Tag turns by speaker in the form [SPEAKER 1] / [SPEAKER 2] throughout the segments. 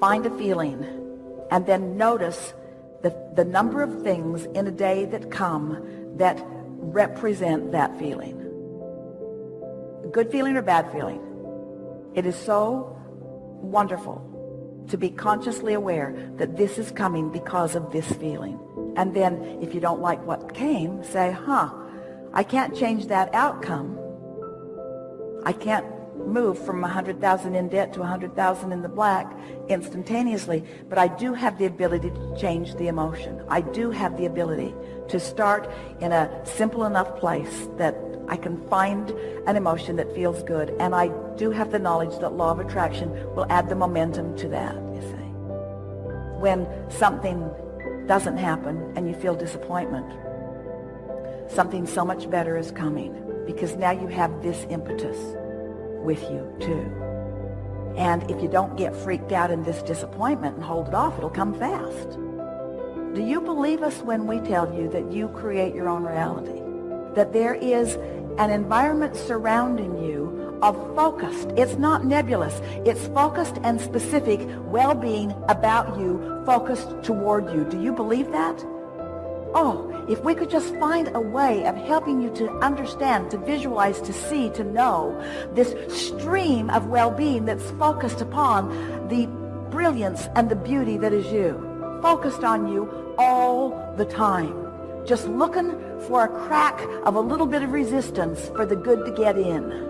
[SPEAKER 1] find a feeling, and then notice the number of things in a day that come that represent that feeling. Good feeling or bad feeling. It is so wonderful to be consciously aware that this is coming because of this feeling. And then if you don't like what came, say, I can't change that outcome. I can't move from 100,000 in debt to 100,000 in the black instantaneously, but I do have the ability to change the emotion. I do have the ability to start in a simple enough place that I can find an emotion that feels good, and I do have the knowledge that law of attraction will add the momentum to that, you see. When something doesn't happen and you feel disappointment, something so much better is coming, because now you have this impetus with you too. And if you don't get freaked out in this disappointment and hold it off, it'll come fast. Do you believe us when we tell you that you create your own reality? That there is an environment surrounding you of focused, it's not nebulous, it's focused and specific well-being about you, focused toward you. Do you believe that? Oh, if we could just find a way of helping you to understand, to visualize, to see, to know this stream of well-being that's focused upon the brilliance and the beauty that is you, focused on you all the time, just looking for a crack of a little bit of resistance for the good to get in.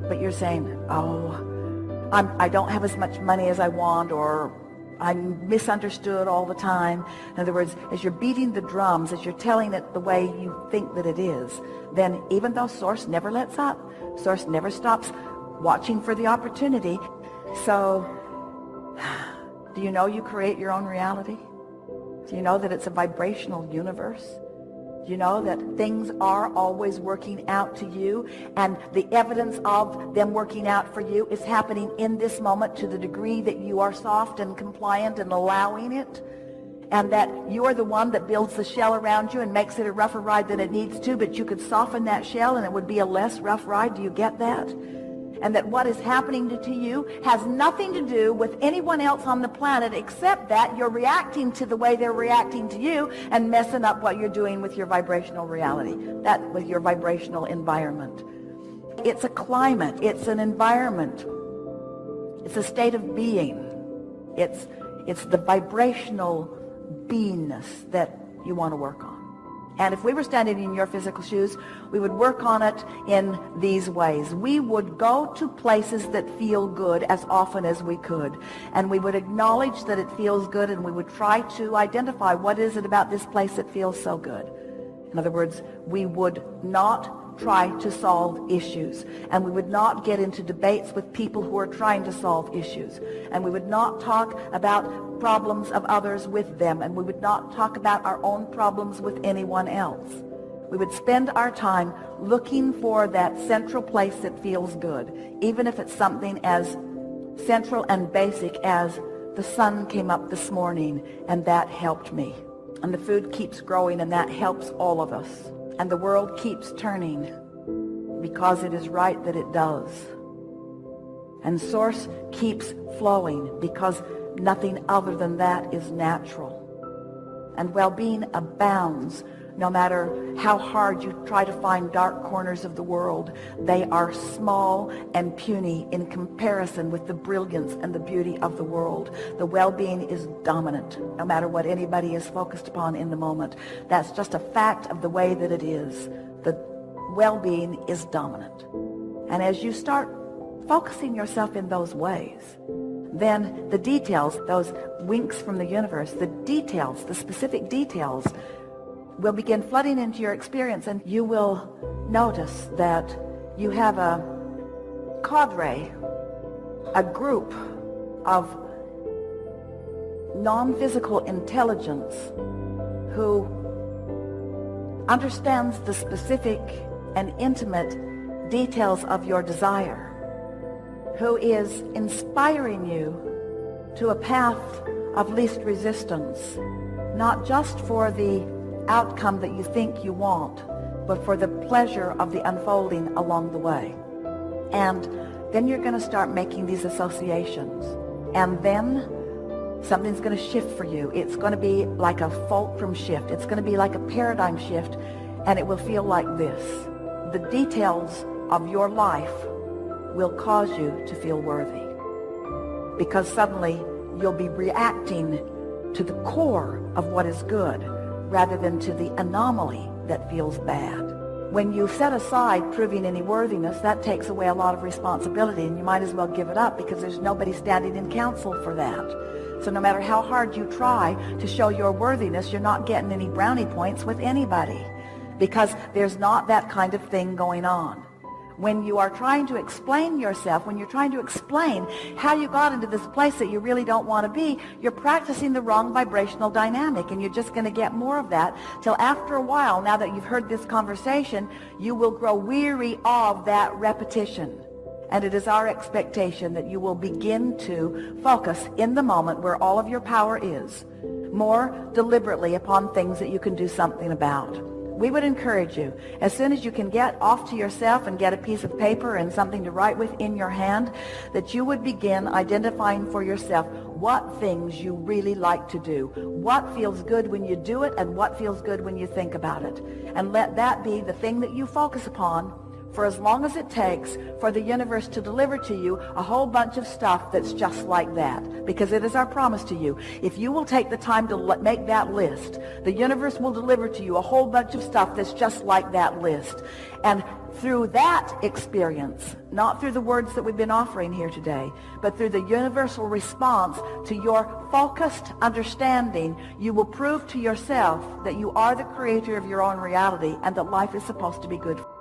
[SPEAKER 1] But you're saying, I don't have as much money as I want, or I'm misunderstood all the time. In other words, as you're beating the drums, as you're telling it the way you think that it is, then even though Source never lets up, Source never stops watching for the opportunity. So, do you know you create your own reality? Do you know that it's a vibrational universe? Do you know that things are always working out to you, and the evidence of them working out for you is happening in this moment to the degree that you are soft and compliant and allowing it, and that you are the one that builds the shell around you and makes it a rougher ride than it needs to, but you could soften that shell and it would be a less rough ride. Do you get that? And that what is happening to you has nothing to do with anyone else on the planet, except that you're reacting to the way they're reacting to you and messing up what you're doing with your vibrational reality, that with your vibrational environment. It's a climate, it's an environment, it's a state of being. It's the vibrational beingness that you want to work on. And if we were standing in your physical shoes, we would work on it in these ways. We would go to places that feel good as often as we could. And we would acknowledge that it feels good, and we would try to identify what is it about this place that feels so good. In other words, we would not try to solve issues, and we would not get into debates with people who are trying to solve issues, and we would not talk about problems of others with them, and we would not talk about our own problems with anyone else. We would spend our time looking for that central place that feels good, even if it's something as central and basic as the sun came up this morning and that helped me, and the food keeps growing and that helps all of us. And the world keeps turning because it is right that it does. And Source keeps flowing because nothing other than that is natural. And well-being abounds no matter how hard you try to find dark corners of the world. They are small and puny in comparison with the brilliance and the beauty of the world. The well-being is dominant, no matter what anybody is focused upon in the moment. That's just a fact of the way that it is. The well-being is dominant. And as you start focusing yourself in those ways, then the details, those winks from the universe, the details, the specific details, will begin flooding into your experience, and you will notice that you have a cadre, a group of non-physical intelligence who understands the specific and intimate details of your desire, who is inspiring you to a path of least resistance, not just for the outcome that you think you want, but for the pleasure of the unfolding along the way. And then you're going to start making these associations. And then something's going to shift for you. It's going to be like a fulcrum shift. It's going to be like a paradigm shift, and it will feel like this. The details of your life will cause you to feel worthy, because suddenly you'll be reacting to the core of what is good rather than to the anomaly that feels bad. When you set aside proving any worthiness, that takes away a lot of responsibility, and you might as well give it up, because there's nobody standing in counsel for that. So no matter how hard you try to show your worthiness, you're not getting any brownie points with anybody, because there's not that kind of thing going on. When you are trying to explain yourself, when you're trying to explain how you got into this place that you really don't want to be, you're practicing the wrong vibrational dynamic, and you're just going to get more of that till after a while, now that you've heard this conversation, you will grow weary of that repetition. And it is our expectation that you will begin to focus in the moment where all of your power is, more deliberately upon things that you can do something about. We would encourage you, as soon as you can get off to yourself and get a piece of paper and something to write with in your hand, that you would begin identifying for yourself what things you really like to do, what feels good when you do it, and what feels good when you think about it. And let that be the thing that you focus upon for as long as it takes for the universe to deliver to you a whole bunch of stuff that's just like that. Because it is our promise to you, if you will take the time to make that list, the universe will deliver to you a whole bunch of stuff that's just like that list. And through that experience, not through the words that we've been offering here today, but through the universal response to your focused understanding, you will prove to yourself that you are the creator of your own reality and that life is supposed to be good for you.